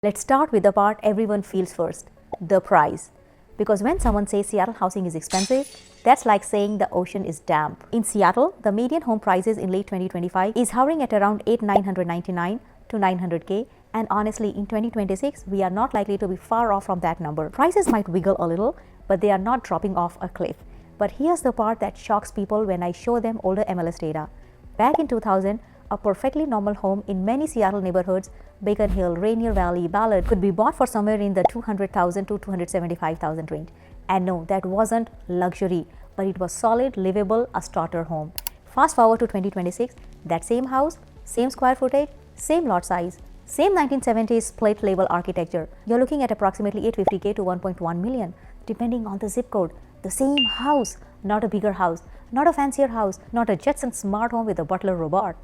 Let's start with the part everyone feels first, the price. Because when someone says Seattle housing is expensive, that's like saying the ocean is damp. In Seattle, the median home prices in late 2025 is hovering at around $8,999 to $900K, and honestly, in 2026, we are not likely to be far off from that number. Prices might wiggle a little, but they are not dropping off a cliff. But here's the part that shocks people when I show them older MLS data. Back in 2000, a perfectly normal home in many Seattle neighborhoods, Beacon Hill, Rainier Valley, Ballard, could be bought for somewhere in the $200,000 to $275,000 range. And no, that wasn't luxury, but it was solid, livable, a starter home. Fast forward to 2026, that same house, same square footage, same lot size, same 1970s split level architecture. You're looking at approximately $850K to $1.1 million, depending on the zip code. The same house, not a bigger house, not a fancier house, not a Jetson smart home with a butler robot.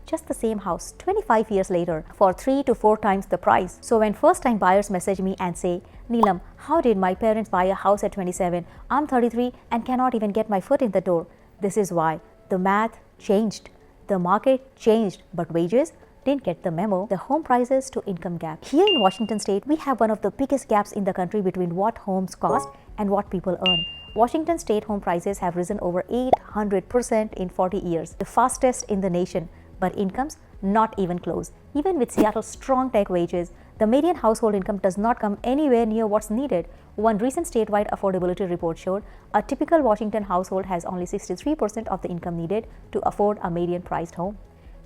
Just the same house 25 years later for 3 to 4 times the price. So when first time buyers message me and say, Neelam, how did my parents buy a house at 27? I'm 33 and cannot even get my foot in the door. This is why the math changed. The market changed, but wages didn't get the memo. The home prices to income gap. Here in Washington state, we have one of the biggest gaps in the country between what homes cost and what people earn. Washington state home prices have risen over 800% in 40 years, the fastest in the nation. But incomes not even close. Even with Seattle's strong tech wages, the median household income does not come anywhere near what's needed. One recent statewide affordability report showed a typical Washington household has only 63% of the income needed to afford a median priced home.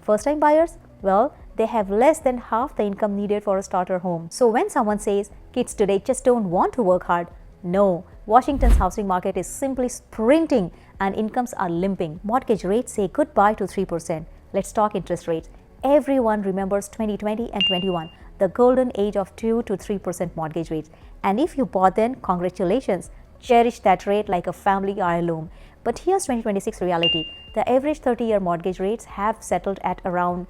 First-time buyers? Well, they have less than half the income needed for a starter home. So when someone says kids today just don't want to work hard, no, Washington's housing market is simply sprinting and incomes are limping. Mortgage rates say goodbye to 3%. Let's talk interest rates. Everyone remembers 2020 and 21, the golden age of 2 to 3% mortgage rates. And if you bought then, congratulations. Cherish that rate like a family heirloom. But here's 2026 reality. The average 30-year mortgage rates have settled at around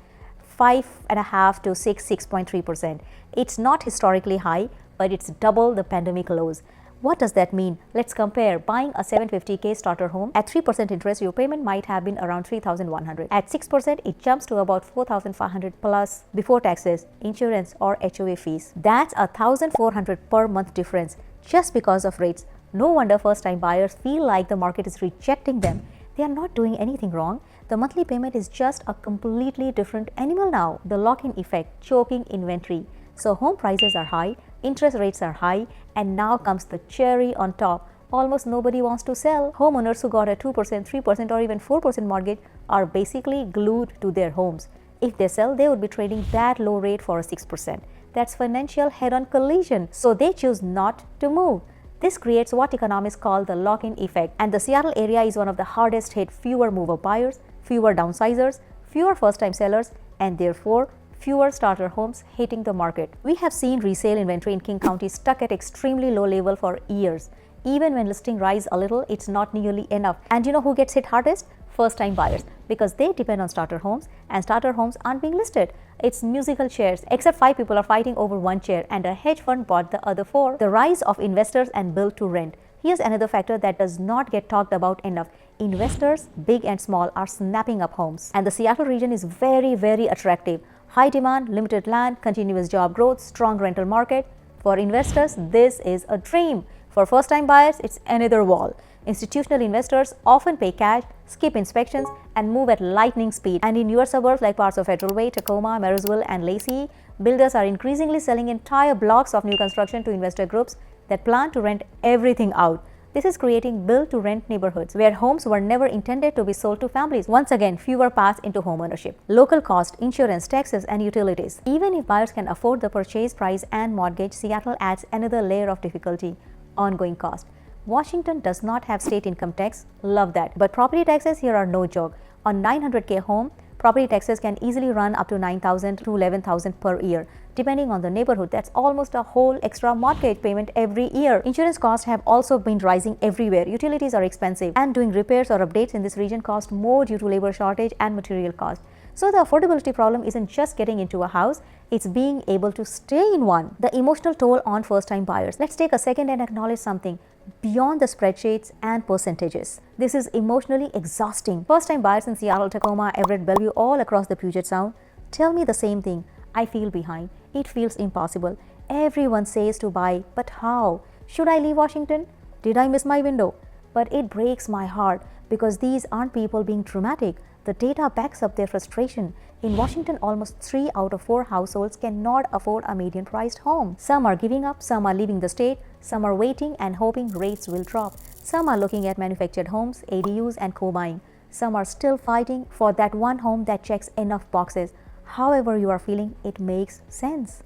5.5 to 6.3%. It's not historically high, but it's double the pandemic lows. What does that mean? Let's compare. Buying a $750K starter home at 3% interest, your payment might have been around $3,100. At 6%, it jumps to about $4,500 plus before taxes, insurance or HOA fees. That's $1,400 per month difference just because of rates. No wonder first-time buyers feel like the market is rejecting them. They are not doing anything wrong. The monthly payment is just a completely different animal now. The lock-in effect, choking inventory. So home prices are high, interest rates are high, and now comes the cherry on top. Almost nobody wants to sell. Homeowners who got a 2%, 3% or even 4% mortgage are basically glued to their homes. If they sell, they would be trading that low rate for a 6%. That's financial head-on collision. So they choose not to move. This creates what economists call the lock-in effect. And the Seattle area is one of the hardest hit. Fewer move-up buyers, fewer downsizers, fewer first-time sellers, and therefore fewer starter homes hitting the market. We have seen resale inventory in King County stuck at extremely low level for years. Even when listing rise a little, it's not nearly enough. And you know who gets hit hardest? First-time buyers, because they depend on starter homes and starter homes aren't being listed. It's musical chairs, except 5 people are fighting over one chair and a hedge fund bought the other 4. The rise of investors and build to rent. Here's another factor that does not get talked about enough. Investors, big and small, are snapping up homes. And the Seattle region is very, very attractive. High demand, limited land, continuous job growth, strong rental market. For investors, this is a dream. For first-time buyers, it's another wall. Institutional investors often pay cash, skip inspections, and move at lightning speed. And in newer suburbs like parts of Federal Way, Tacoma, Marysville, and Lacey, builders are increasingly selling entire blocks of new construction to investor groups that plan to rent everything out. This is creating build-to-rent neighborhoods where homes were never intended to be sold to families. Once again, fewer paths into homeownership. Local cost, insurance, taxes, and utilities. Even if buyers can afford the purchase price and mortgage, Seattle adds another layer of difficulty: ongoing cost. Washington does not have state income tax. Love that. But property taxes here are no joke. On $900K home, property taxes can easily run up to $9,000 to $11,000 per year. Depending on the neighborhood, that's almost a whole extra mortgage payment every year. Insurance costs have also been rising everywhere. Utilities are expensive, and doing repairs or updates in this region cost more due to labor shortage and material cost. So the affordability problem isn't just getting into a house, it's being able to stay in one. The emotional toll on first-time buyers. Let's take a second and acknowledge something beyond the spreadsheets and percentages. This is emotionally exhausting. First-time buyers in Seattle, Tacoma, Everett, Bellevue, all across the Puget Sound tell me the same thing. I feel behind. It feels impossible. Everyone says to buy, but how? Should I leave Washington? Did I miss my window? But it breaks my heart because these aren't people being dramatic. The data backs up their frustration. In Washington, almost 3 out of 4 households cannot afford a median priced home. Some are giving up, some are leaving the state, some are waiting and hoping rates will drop. Some are looking at manufactured homes, ADUs, and co-buying. Some are still fighting for that one home that checks enough boxes. However you are feeling, it makes sense.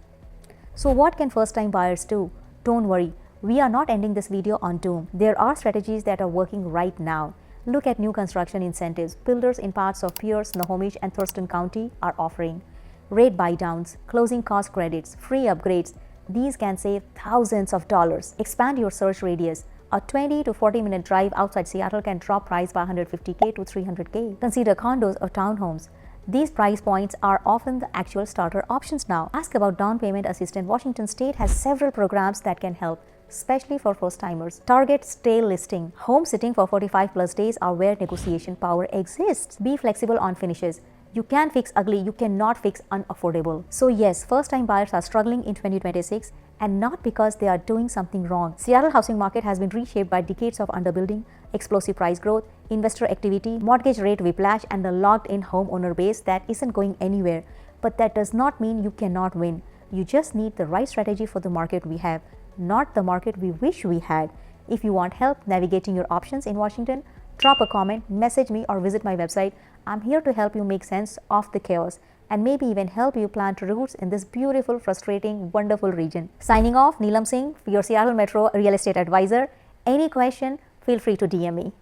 So what can first-time buyers do? Don't worry, we are not ending this video on doom. There are strategies that are working right now. Look at new construction incentives builders in parts of Pierce, Snohomish, and Thurston County are offering. Rate buy-downs, closing cost credits, free upgrades. These can save thousands of dollars. Expand your search radius. A 20 to 40 minute drive outside Seattle can drop price by $150K to $300K. Consider condos or townhomes. These price points are often the actual starter options now. Ask about down payment assistance. Washington State has several programs that can help, especially for first-timers. Target stay listing. Home sitting for 45 plus days are where negotiation power exists. Be flexible on finishes. You can fix ugly, you cannot fix unaffordable. So yes, first-time buyers are struggling in 2026, and not because they are doing something wrong. Seattle housing market has been reshaped by decades of underbuilding, explosive price growth, investor activity, mortgage rate whiplash, and a locked-in homeowner base that isn't going anywhere. But that does not mean you cannot win. You just need the right strategy for the market we have, not the market we wish we had. If you want help navigating your options in Washington, drop a comment, message me, or visit my website. I'm here to help you make sense of the chaos and maybe even help you plant roots in this beautiful, frustrating, wonderful region. Signing off, Neelam Singh, your Seattle Metro real estate advisor. Any question, feel free to DM me.